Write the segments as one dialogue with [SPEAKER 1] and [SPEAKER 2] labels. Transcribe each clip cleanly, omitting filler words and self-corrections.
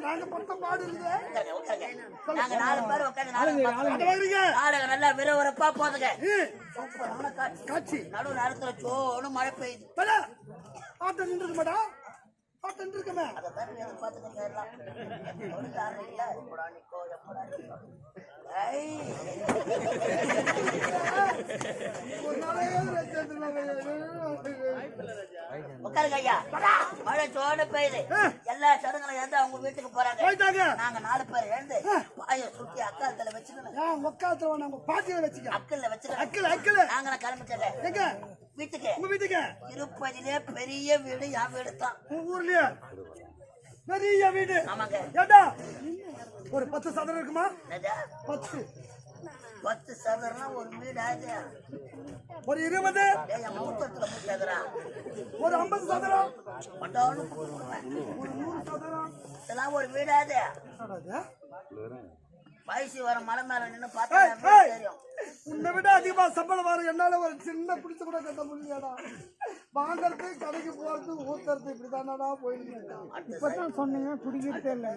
[SPEAKER 1] நாங்க பட்டம் பாடு இருக்குது.
[SPEAKER 2] நாங்க 4 பேர் உட்கார்ந்து நாடகம் நல்லா விறுவிறுப்பா போதுங்க. சூப்பரான காட்சி. நடு நேரத்துல சோனு மழை பெய்யுது.
[SPEAKER 1] ஆட்டம் நின்றுக்க மாட்டா, ஆட்டம் நின்றுக்கமே.
[SPEAKER 2] அதை தான் எதிர்பார்த்துட்டு போயிடலாம். உட்காருங்க ஐயா. மழை சோனு பெய்யுது. எல்லா சடங்குகளும் எழுந்து அவங்க வீட்டுக்கு போறாங்க. நாங்க 4 பேர் எழுந்து பாய சுத்தி அக்காலத்துல வச்சுக்கணும்.
[SPEAKER 1] பாட்டியில வச்சுக்க,
[SPEAKER 2] அக்கல்ல வச்சுக்கணும்.
[SPEAKER 1] அக்கல்
[SPEAKER 2] நாங்க கிளம்பிட்டேங்க வீட்டுக்கு.
[SPEAKER 1] உங்க வீட்டுக்கு
[SPEAKER 2] திருப்பதியிலே பெரிய வீடு என் வீடு தான்.
[SPEAKER 1] ஊர்லயே பெரிய வீடு.
[SPEAKER 2] ஆமாங்க.
[SPEAKER 1] ஏண்டா ஒரு 10 சதுரம் இருக்குமா?
[SPEAKER 2] 10 சதுரம் ஒரு வீடு ஆகுது.
[SPEAKER 1] ஒரு 20,
[SPEAKER 2] மூத்தத்துல மூத்ததுரா.
[SPEAKER 1] ஒரு 50 சதுரம்,
[SPEAKER 2] ஒரு 100
[SPEAKER 1] சதுரம்,
[SPEAKER 2] இதெல்லாம் ஒரு வீடு ஆகுது. வயசு வர மலை மேல நின்று பார்த்தா தெரியும்.
[SPEAKER 1] உன்னை விட அதிகமா சம்பளம் வரும். என்னால ஒரு சின்ன பிடிச்ச கூட கட்ட முடியாதா? வாங்கறது, கடைக்கு போறது, ஊத்துறது, இப்படிதானடா போயிருக்கீங்க. இப்பதான் சொன்னீங்க குடிக்கிறதே இல்லை.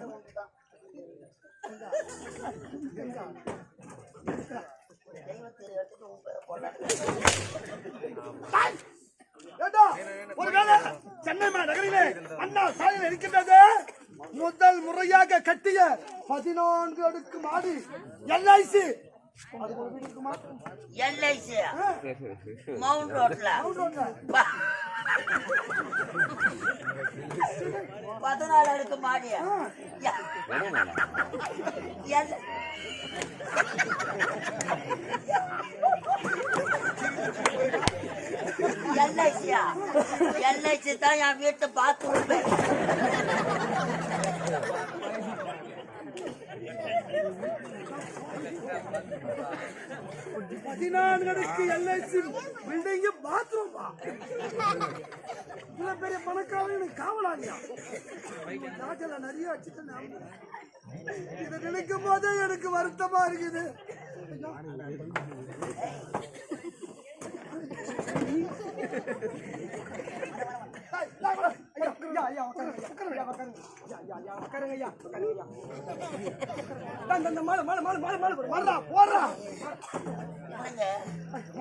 [SPEAKER 1] ஒருவேளை சென்னை நகரிலே அண்ணா சாலையில் இருக்கின்றது முதல் முறையாக கட்டிய 14 அடுக்கு மாடி LIC.
[SPEAKER 2] மவுண்ட் ரோட்ல 14 அடுக்கு மாடியா? LIC தான் என் வீட்டு பாத்ரூம்.
[SPEAKER 1] 14 அடுக்கு LIC பில்டிங் பாத்ரூம். பெரிய பணக்காரன் காவலாளியா? நாட்டில் நிறைய வச்சுட்டு இதை நினைக்கும் போதே எனக்கு வருத்தமா இருக்குது.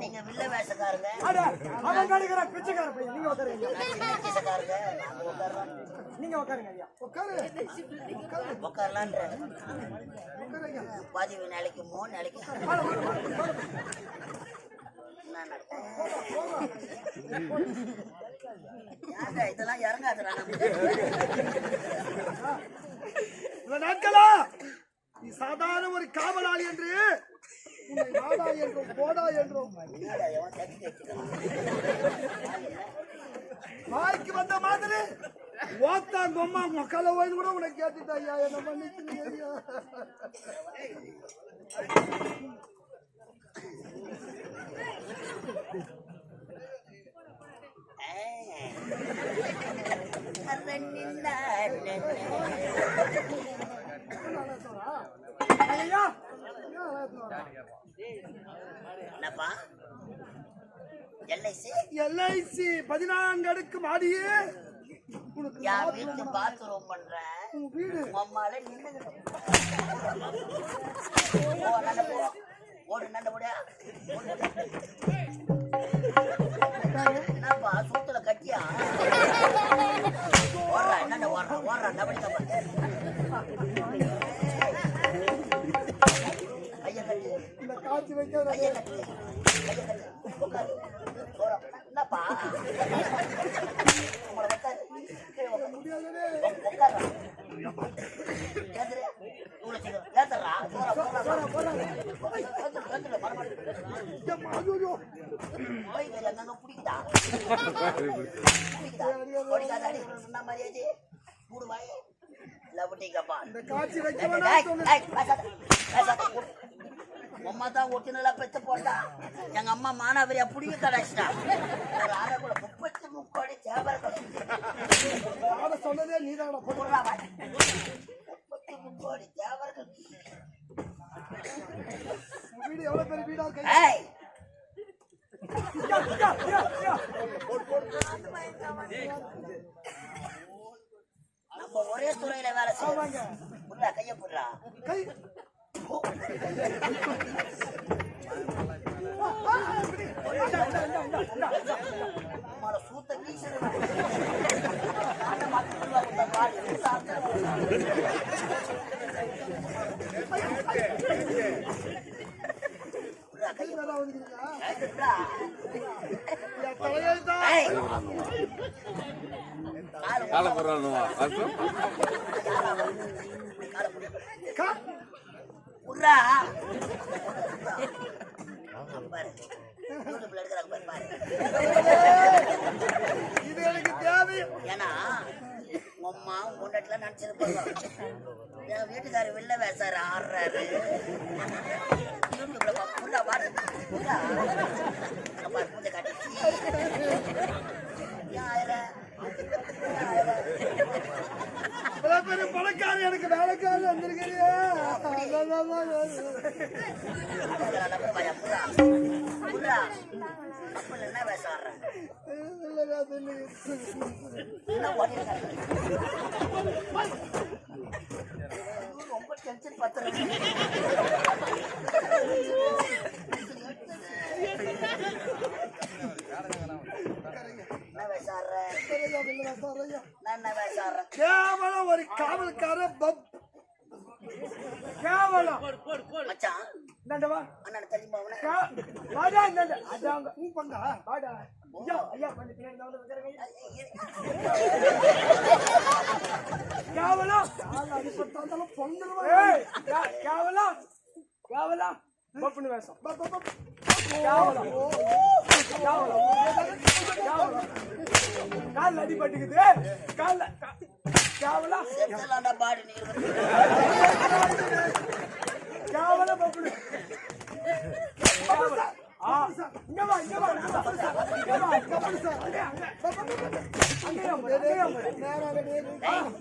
[SPEAKER 2] நீங்க வில்ல வேஷக்காரங்க,
[SPEAKER 1] பிச்சைக்கார பையன். நீங்க உட்காருங்க ஐயா.
[SPEAKER 2] உட்காரலான்ற பதிவு நாளைக்கு 3 நாளைக்கு இதெல்லாம் இறங்காதுடா.
[SPEAKER 1] நாட்களா நீ சாதாரண ஒரு காவலாளி என்று நாடா என்றும் போடா என்றும் வாய்க்கு வந்த மாதிரி ஓத்தாங்க அம்மா மக்களை ஓய்ந்து கூட உனக்கு கேட்டுட்டா ஐயா. என்ன பண்ணிச்சு ஐயா?
[SPEAKER 2] என்னப்பா
[SPEAKER 1] LIC 14 அடுக்கு மாடியே
[SPEAKER 2] என் வீட்டு பாத்ரூம் பண்றேன்.
[SPEAKER 1] வீடு
[SPEAKER 2] அம்மால நின்று ஓடு நண்ட முடியா? என்னப்பா சூத்துல கட்டியா? ஓடுறா என்னண்ட ஓடுறா டபுள் ஐயா கட்டி
[SPEAKER 1] இந்த காட்சி வைக்க
[SPEAKER 2] ஐயா கட்டி என்னப்பா அம்மாதான் ஒட்டினலா பெற்று போட்டா. எங்க அம்மா மானாவரியா புடிங்க கடைச்சிட்டா. ஒரு ஆளை கூட 33 கோடி சேவல்
[SPEAKER 1] சொன்னதே நீதான்.
[SPEAKER 2] 33 கோடி சேவல்
[SPEAKER 1] வீடு எவ்வளவு பெரிய வீடா?
[SPEAKER 2] நம்ம ஒரே துறையில வேலை செய்வாங்க. புடுறா கைய புடுறா.
[SPEAKER 1] கை
[SPEAKER 2] சூத்த கீசு
[SPEAKER 1] கை வேற வந்துருக்கா
[SPEAKER 3] காலை போடுறானுவா
[SPEAKER 2] புடுறா
[SPEAKER 1] இது எனக்கு தேவை.
[SPEAKER 2] ஏன்னா உம்மா முன்னாடில நினைச்சிருப்பாங்க என் வீட்டுக்காரர் வெளில வேசாரு ஆடுறாரு யூடியூப்ல புண்டா பாரு புண்டா பூஜை காட்டி
[SPEAKER 1] பெரிய பணக்காரி எனக்கு வேலைக்காரி வந்திருக்கிறியா
[SPEAKER 2] என்ன வேசாடுறேன் ரொம்ப டென்ஷன் பத்துறேன்
[SPEAKER 1] கேவலம் ஒரு காவல்கார கேவலம்
[SPEAKER 2] மச்சான்
[SPEAKER 1] என்னடா
[SPEAKER 2] அண்ணன் தெரியுமா
[SPEAKER 1] வாடா என்னடா அதாங்க நீ பங்கா வாடா ஐயா ஐயா பண்ணி பின்னாடி வந்து கேவலம் கால் அடிபட்டாலும் பொங்கல் ஏய் கேவலம் கேவலம் பப்புனு வேஷம் கேவலம் கேவலம் கேவலம் கால் அடிபட்டுக்குது கால் கேவலம்
[SPEAKER 2] செத்தலாண்டா பாடி நீ
[SPEAKER 1] கேவலம் பப்புனு ஆ இங்க வா இங்க வா இங்க வா இங்க வா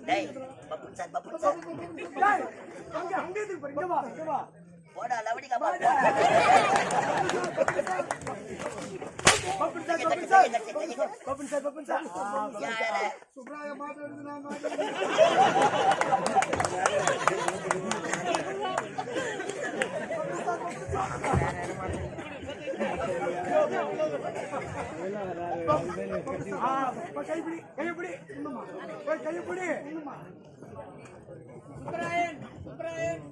[SPEAKER 2] டேய் பப்பு சார்
[SPEAKER 1] டேய் அங்க இருக்கு பாரு இங்க வா
[SPEAKER 2] போடா லவடி கபா
[SPEAKER 1] பப்பு சார்
[SPEAKER 2] யாரே
[SPEAKER 1] சுப்ராய மாட்டேடுதுனா கைப்பிடி கைப்பிடி கைப்பிடி சுப்ராயன் சுப்ராயன்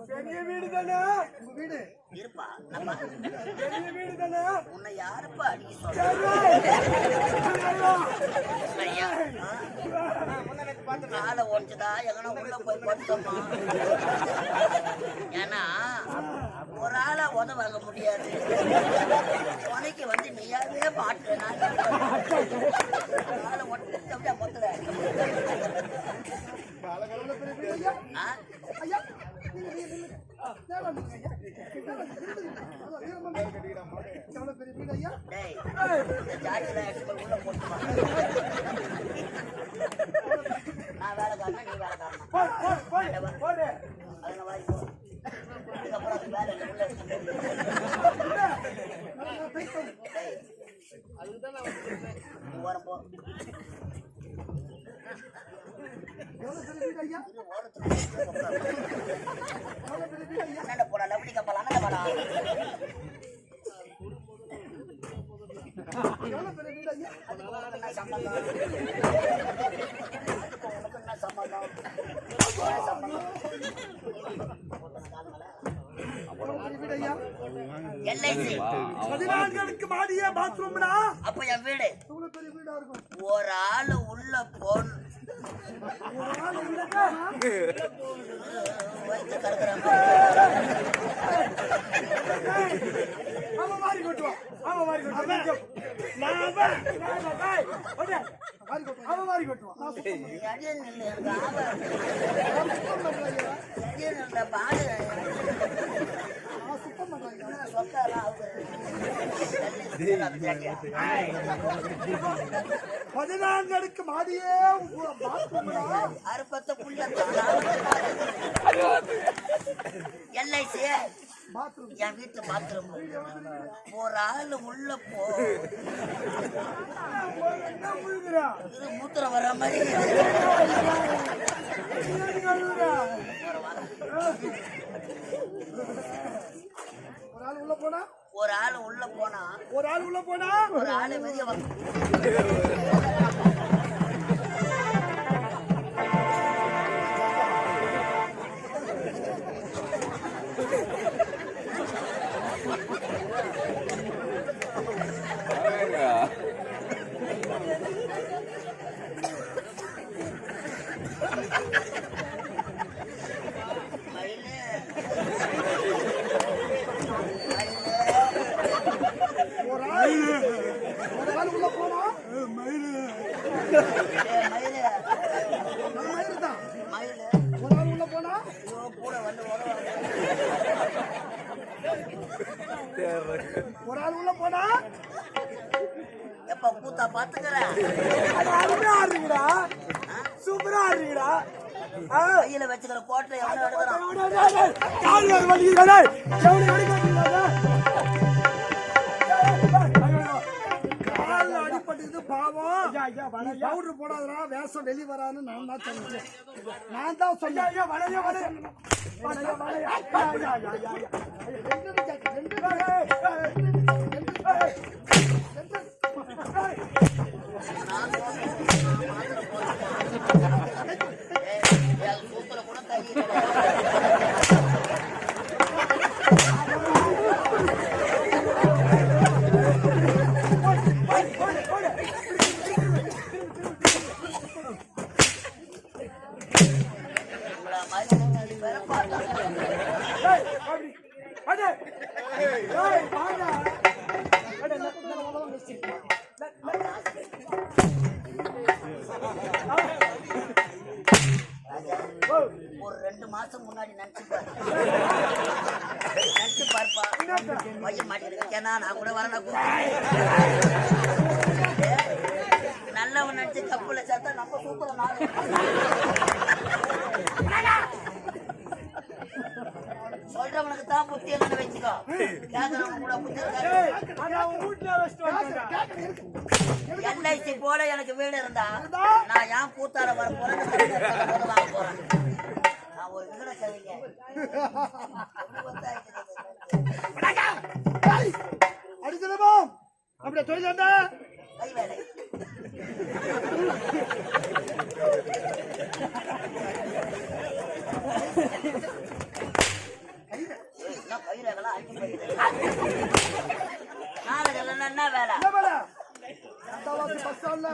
[SPEAKER 1] பெரிய வீடு தானே உங்க வீடு
[SPEAKER 2] இருப்பா
[SPEAKER 1] பெரிய வீடு தானே
[SPEAKER 2] உன்னை யாருப்பா அடிக்க சொல்ற காலை ஒடிச்சுதா எங்கன்னா உள்ள போய் படுத்தோமா ஏன்னா ஒரு ஆளா உதவாங்க முடியாது உனக்கு வந்து நீயாவே பாட்டு காலை ஒட்டு அப்படியே மொத்தல உள்ள போட்டுமா நான் வேலைக்காரனா நீ வேலைக்காரனா அதனால வாங்கி போ அதுக்கப்புறம் அது வேலை உள்ள ஓரம் போ அண்ணன் போடா லவடி கப்பல் அண்ணன் போடா என்ன சம்பந்தம் என்ன சம்பந்தம் எல்ஐசி
[SPEAKER 1] 14 மாடியே பாத்ரூம்டா
[SPEAKER 2] அப்ப என் வீடு
[SPEAKER 1] இவ்வளவு பெரிய வீடா இருக்கும்
[SPEAKER 2] ஒரு ஆளு உள்ள போன்
[SPEAKER 1] ஒரு ஆள் இல்ல
[SPEAKER 2] வைத்து கறக்குறாங்க
[SPEAKER 1] ஆமா மாரி கொட்டுவா நான் டேய் ஓடே மாரி கொட்டுவா நான்
[SPEAKER 2] அடியே நில்லு எனக்கு அடியே நில்ல பாடு
[SPEAKER 1] சுத்தம் பண்றாங்க
[SPEAKER 2] சொத்தலாம்
[SPEAKER 1] 14 மாடியே பாத்ரூம்டா
[SPEAKER 2] அறுபத்த புள்ள எல்ஐசி என் வீட்டு பாத்ரூம் ஒரு ஆளு உள்ள போ இது மூத்திரம் வர்ற மாதிரி
[SPEAKER 1] ஒரு ஆள் உள்ள போனா
[SPEAKER 2] ஒரு ஆளு உள்ள போனா ஒரு ஆளு வெளிய வரும்
[SPEAKER 1] ஒரு ஆள் உள்ள போனா
[SPEAKER 2] எப்ப கூத்தா பாத்துக்கிறேன்
[SPEAKER 1] சூப்பரா ஆடுறீங்கடா
[SPEAKER 2] கையில வச்சுக்கிற கோட்டை
[SPEAKER 1] அடிப்பட்டது பாவம் பவுடர் போடாதா வேஷம் வெளி வரான்னு நான் தான் சொன்னேன்
[SPEAKER 2] ஒரு 2 மாசம் முன்னாடி நினைச்சு பார்ப்பா பையன் மாட்டிருக்கேன்னா நான் கூட வரணும் நல்லவன் நினைச்சு கப்புல சேர்த்தா நம்ம சூப்பர் சொல்றவனுக்கு தான் புத்தி என்ன வச்சுக்கோ கேக்குறவங்க கூட புத்தி LIC போல எனக்கு வீடு இருந்தா நான் ஏன் கூத்தார வர போறேன் வாங்க போறேன் நான் ஒரு வீட கவிங்க
[SPEAKER 1] அடிச்சலமா அப்படியே தொழிலாண்டா
[SPEAKER 2] கை வேலை பயிரெல்லாம் அடிக்க போயிடுது நாளைக்கு என்ன வேலை
[SPEAKER 1] பஸ் ஸ்டாண்ட்ல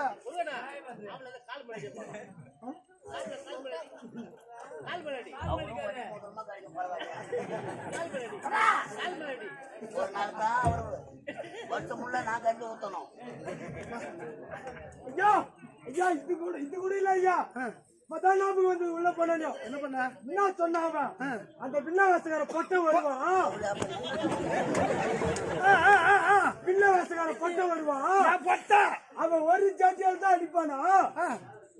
[SPEAKER 2] ஒரு நாள் தான் அவரு வருஷம் உள்ள நான் கண்டு ஊத்தணும்
[SPEAKER 1] ஐயா ஐயா இது கூட இல்ல ஐயா மதானாபு வந்து உள்ள போனோம் என்ன பண்ண என்ன சொன்னாவ அந்த பின்னவாசகார பொட்டை வருவான் பின்னவாசகார பொட்டை வருவான் பொட்டை அவன் ஒரு ஜாட்டியால் தான் அடிப்பானா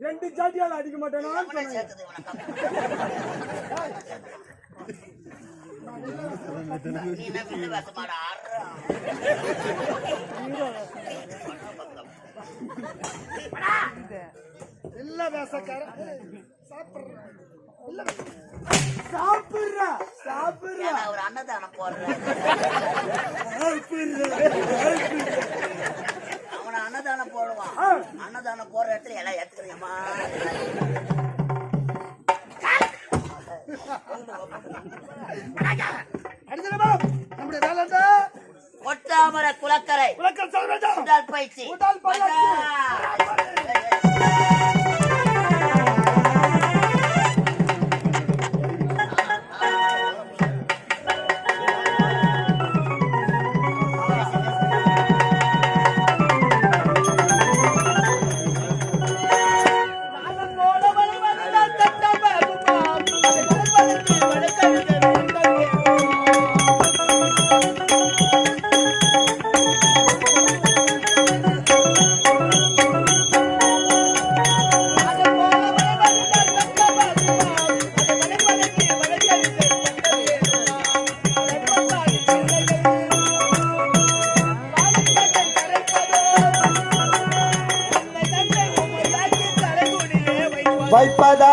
[SPEAKER 1] 2 ஜாட்டியால் அடிக்க மாட்டானா இல்ல வேசக்கார சாப்பிடுற
[SPEAKER 2] ஒரு அன்னதானம் போடுறேன் அவனை அன்னதானம் போடுவான் அன்னதானம் போடுற இடத்துல எல்லாம் ஏத்துக்கிறேம்மா
[SPEAKER 1] நம்முடைய வேலை
[SPEAKER 2] ஒட்டாமர குளக்கரை உடல் பயிற்சி
[SPEAKER 3] வைப்பதா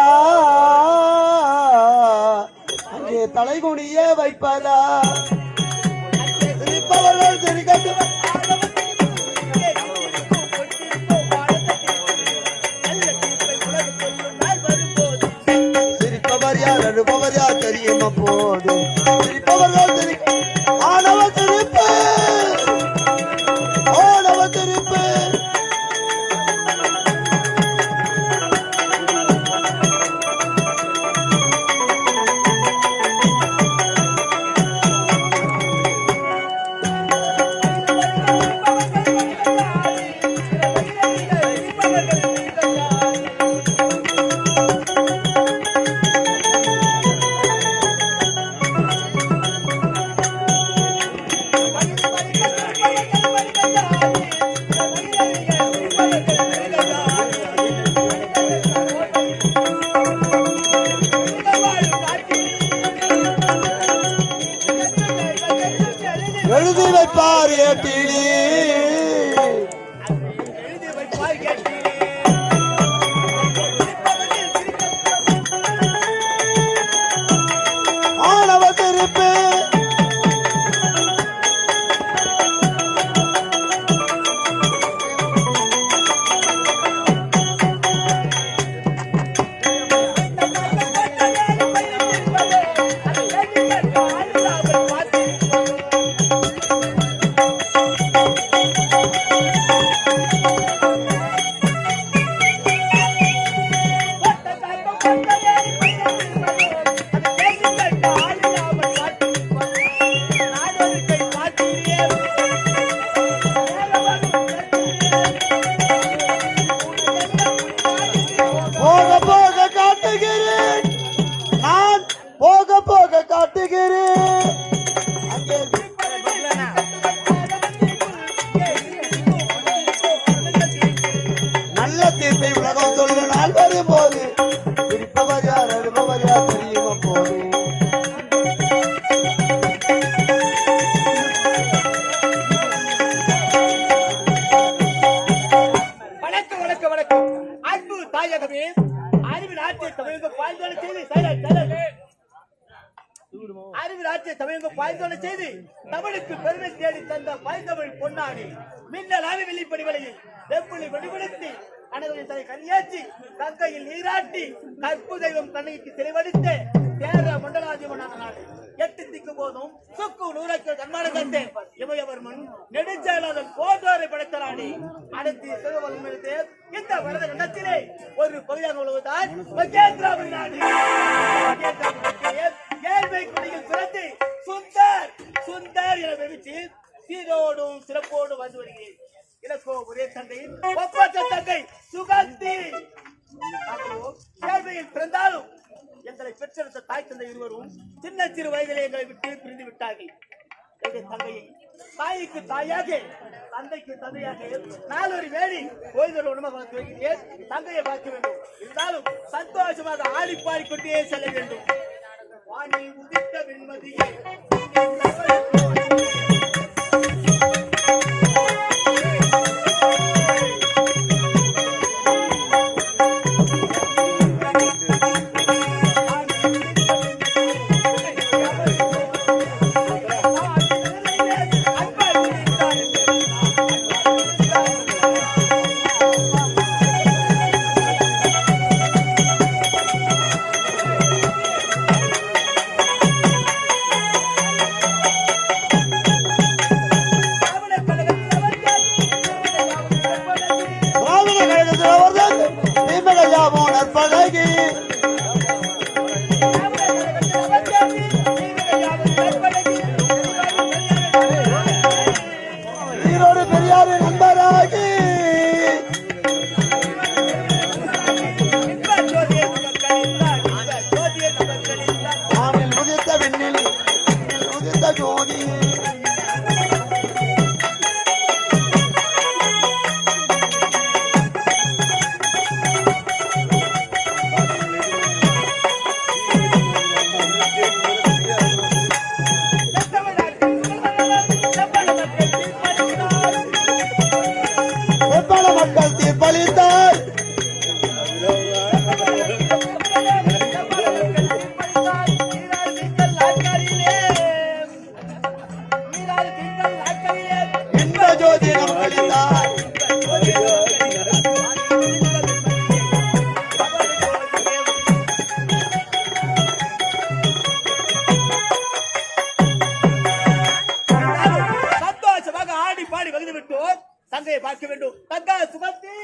[SPEAKER 3] அங்கே தலைகுனிய வைப்பதா சிரிப்பவர்கள் சிரிக்கட்டும் சிரிப்பவர் யார் அழுபவர் யார் தெரியும் அப்போது சிரிப்பவர்கள் ஆணவ திருப்பு ஆணவ திருப்பு எழுதி வைப்பார் ஏட்டிலே ஆணவ திருப்பு போக போக காட்டுகிறேன் நான் போக போக காட்டுகிறேன் நல்ல தீர்ப்பை உலகம் சொல்ல நாள் வரும்போது இருப்பவர் யார் அழுபவர் யார் தெரியும் அப்போது
[SPEAKER 4] வணக்கம் வணக்கம் வணக்கம் அன்பு தாயகமே அறிவின் ஆட்சியை தமிழக பாய்ந்தோட செய்தி அறிவின் ஆட்சியை தமிழக பாய்ந்தோட செய்தி தமிழுக்கு பெருமை தேடி தந்த பாய்ந்தமிழ் பொன்னாடி மின்னல் ஆவி வெளிப்படி வழியில் வெப்புளி வெடிவெடுத்து அனைவரின் தலை கண்ணியாச்சி கங்கையில் நீராட்டி கற்பு தெய்வம் கண்ணைக்கு தெளிவடித்து தேர மண்டலாதிபனான நாடு எட்டு திக்கு போதும் சுக்கு நூறாக்கு தன்மான தந்தே இமயவர்மன் நெடுஞ்செயலாளர் போன்றோரை படைத்தராணி அனைத்து சிறுவலும் இருந்து இந்த வரத கண்டத்திலே ஒரு பகுதியாக உள்ளதுதான் மகேந்திராவின் நாடு. ஏழ்மை குடியில் பிறந்து சுந்தர் சுந்தர் என வெவிச்சு சீரோடும் சிறப்போடும் வந்து வருகிறேன். இலக்கோ ஒரே தந்தை ஒப்பற்ற தந்தை சுகந்தி. ஏழ்மையில் பிறந்தாலும் எங்களை பெற்றெடுத்த தாய் தந்தை இருவரும் சின்ன சிறு வயதிலே எங்களை விட்டு பிரிந்து விட்டார்கள். எங்கள் தந்தையை தாய்க்கு தாயாக தந்தைக்கு தந்தையாக நாளொரு வேடி ஓய்தொரு உணவு வளர்த்து வருகிறேன். தந்தையை பார்க்க வேண்டும் இருந்தாலும் சந்தோஷமாக ஆடி பாடிக்கொண்டே செல்ல வேண்டும். வாணி உதித்த வெண்மதியை தங்கையை பார்க்க வேண்டும். தங்கா சுமதி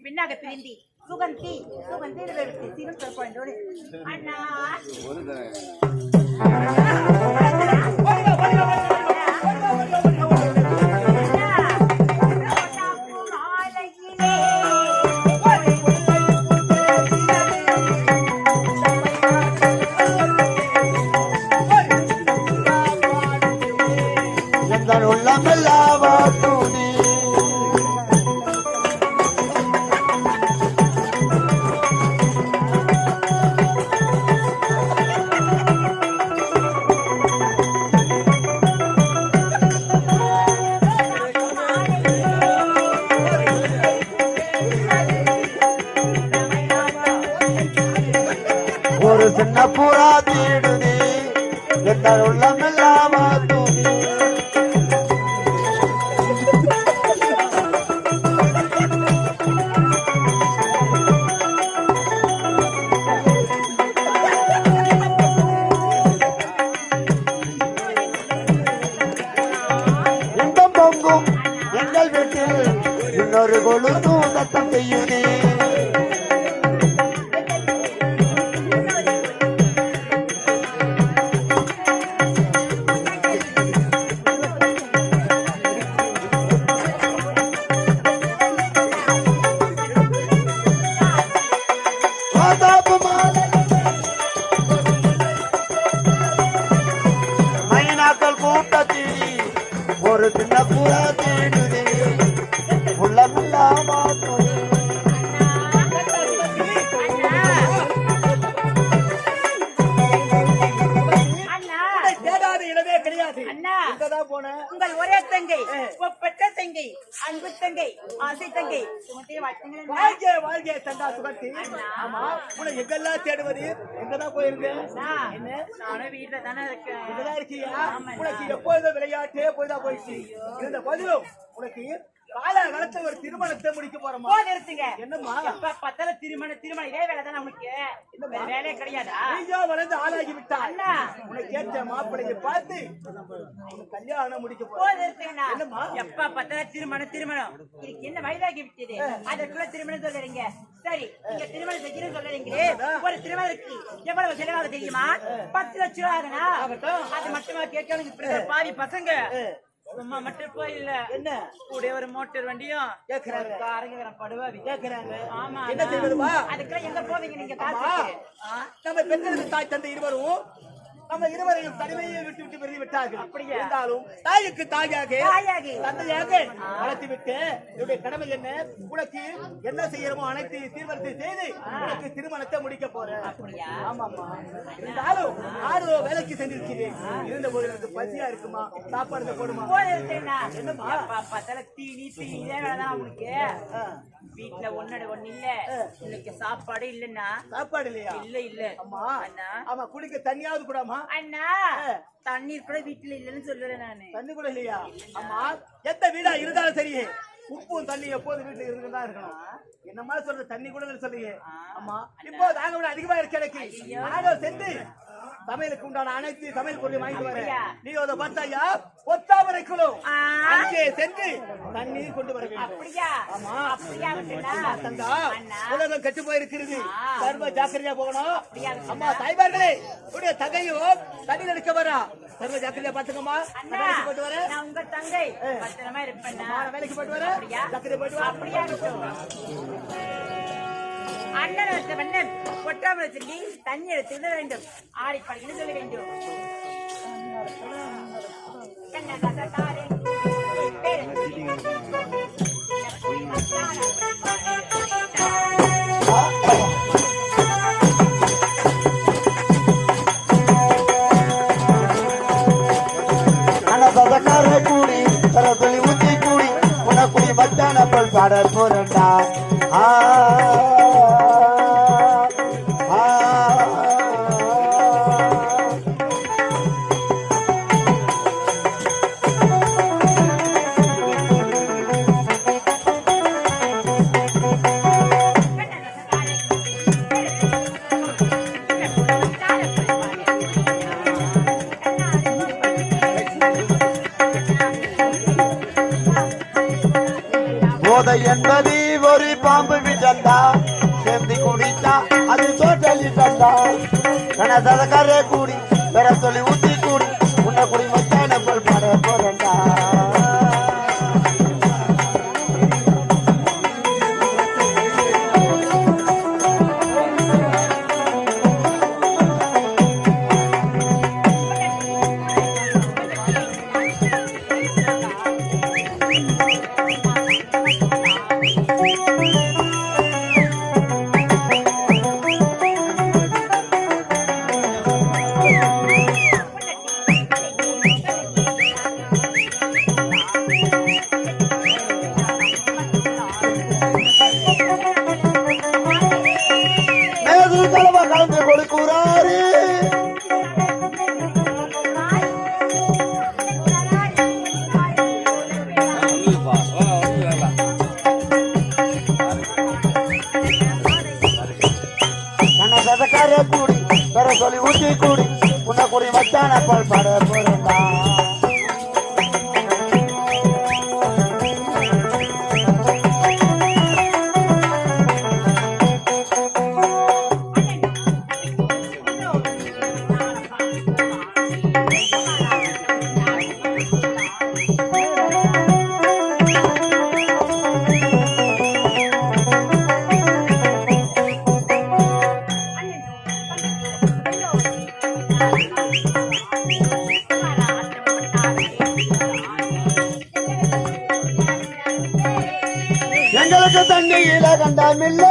[SPEAKER 5] பின்னாக பிரிந்தி சுகந்தி சிறு குழந்தையோடு அண்ணா
[SPEAKER 3] ஒரு சின்ன புறா தேடுதே எங்கள் உள்ளமெல்லாம் தூணி இன்பம் பொங்கும் எங்கள் வீட்டில் இன்னொரு கொழுந்தும் சத்தம் செய்யுதே சின்ன பூரா தேடுதே உள்ளமெல்லாம் மாற்றுதே
[SPEAKER 5] உங்கள் ஒரே தங்கை பெற்ற தங்கை அன்பு தங்கை ஆசை தங்கை
[SPEAKER 4] வாழ்க்கை வாழ்க்கை தந்தா சுகத்தி. ஆமா உனக்கு எங்கெல்லாம் தேடுவது எங்கதான் போயிருந்தேன்?
[SPEAKER 5] நானும் வீட்டுல தானே இருக்கேன்.
[SPEAKER 4] இங்கதான் இருக்கியா? உனக்கு எப்போதும் விளையாட்டே போய்தான் போயிடுச்சு. இருந்த பதிலும் உனக்கு காலகாலத்தை ஒரு திருமணத்தை முடிக்க போறோமா?
[SPEAKER 5] நிறுத்துங்க.
[SPEAKER 4] என்னம்மா
[SPEAKER 5] எப்ப பார்த்தாலும் திருமணம் இதே வேலை தானே உனக்கு? வேற வேலையே கிடையாதா?
[SPEAKER 4] நீயோ வளர்ந்து ஆளாகி விட்டா
[SPEAKER 5] அண்ணா
[SPEAKER 4] உனக்கு ஏற்ற மாப்பிள்ளையை பார்த்து கல்யாணம் முடிக்க
[SPEAKER 5] நிறுத்துங்கண்ணா.
[SPEAKER 4] என்னம்மா
[SPEAKER 5] எப்ப பார்த்தாலும் திருமணம் இதுக்கு என்ன வயதாகி விட்டது? அதற்குள்ள திருமணம் சொல்லுறீங்க. சரி நீங்க திருமணம் செஞ்சு சொல்லுறீங்களே, ஒரு திருமணத்துக்கு எவ்வளவு செலவாக தெரியுமா? 10 லட்சம் ரூபா ஆகணும். அது மட்டுமா கேட்க பாதி பசங்க சும்மா மட்டும் போயில்ல,
[SPEAKER 4] என்ன
[SPEAKER 5] கூட ஒரு மோட்டர் வண்டியும்
[SPEAKER 4] கேக்குறாங்க,
[SPEAKER 5] காரங்க படுவாவி
[SPEAKER 4] கேக்குறாங்க.
[SPEAKER 5] ஆமா
[SPEAKER 4] என்ன செய்வதுமா?
[SPEAKER 5] அதுக்கெல்லாம் எங்க போவீங்க நீங்க? காசு
[SPEAKER 4] நம்ம பெண்களுக்கு தாய் தந்தை இருவரும் நம்ம இருவரையும் தனிமையை விட்டு விட்டு பெருகி விட்டார்கள்.
[SPEAKER 5] அப்படியே
[SPEAKER 4] இருந்தாலும் தாய்க்கு தாயாக தந்தையாக வளர்த்து விட்டு என்னுடைய கடமை என்ன? உனக்கு என்ன செய்யணுமோ அனைத்து தீர்மானத்தை செய்து உனக்கு திருமணத்தை முடிக்க போறேன்.
[SPEAKER 5] அப்படியா?
[SPEAKER 4] ஆமாமா. இருந்தாலும் ஆரோ வேலைக்கு சென்றிருக்கிறேன். இருந்த போது எனக்கு பசியா இருக்குமா? சாப்பாடு போடுமா?
[SPEAKER 5] என்னமா பார்த்தால தீனி வேலைதான் உனக்கு. வீட்டுல ஒன்னு இல்ல, இன்னைக்கு சாப்பாடு இல்லன்னா?
[SPEAKER 4] சாப்பாடு இல்லையா?
[SPEAKER 5] இல்ல
[SPEAKER 4] அம்மா
[SPEAKER 5] அண்ணா.
[SPEAKER 4] ஆமா குடிக்க தண்ணியாவது கூடாமா?
[SPEAKER 5] அண்ணா தண்ணீர் கூட வீட்டுல இல்லன்னு சொல்லுறேன் நானு.
[SPEAKER 4] தண்ணி கூட இல்லையா? அம்மா எந்த வீடா இருந்தாலும் சரி உப்பும் தண்ணி எப்போது வீட்டுல இருக்குதான் இருக்கணும். என்ன மாதிரி சொல்ற தண்ணி கூட சொல்றீங்க. அம்மா இப்போ தாங்க விட அதிகமா இருக்கு எனக்கு. நானும் சென்று சமையலுக்கு உண்டான அனைத்து சமையல் பொருளையும் வாங்கிட்டு வரேன். நீ அதை பார்த்தாயா ஒத்தாமரைக்குள்ளும் அங்கே சென்று தண்ணீர் கொண்டு வர வேண்டும்.
[SPEAKER 5] அப்படியா?
[SPEAKER 4] ஆமா
[SPEAKER 5] அப்படியா?
[SPEAKER 4] தங்கா உலகம் கெட்டு போயிருக்கிறது, சர்வ ஜாக்கிரதையா போகணும். அம்மா தாய்மார்களே உடைய தங்கையும் தண்ணி எடுக்க வரா, சர்வ ஜாக்கிரதையா பாத்துக்கம்மா. வேலைக்கு போயிட்டு வர
[SPEAKER 5] நான் உங்க தங்கை பத்திரமா இருப்பேன்.
[SPEAKER 4] வேலைக்கு போயிட்டு வர ஜாக்கிரதையா போயிட்டு வர.
[SPEAKER 5] அப்படியா? அண்ணன் வச்ச பண்ணன் கொட்டாமல் சொல்லி தண்ணி எடுத்து விட வேண்டும். ஆடி படிக்கணும் சொல்ல வேண்டும்.
[SPEAKER 3] அனசதக்கார கூடி தரசொலி ஊத்தி கூடி உனக்குடி மச்சான போல் பாட போறண்டா. போதை என்பது ஒரு பாம்பு விட்டா சேர்ந்து குடித்தா அது தோட்டலி தந்தா. கனசதக்கார கூடி பெற சொல்லி ஊத்தி கூடி உன்னை குடி மச்சான போல் பாட போறண்டா. கலந்து கொடுக்கிறாரு கனசதக்கார கூடி பெற சொல்லி ஊத்தி கூடி உன்னை கூடி மச்சான போல் பாட போறண்டா. கையில கண்டமில்லை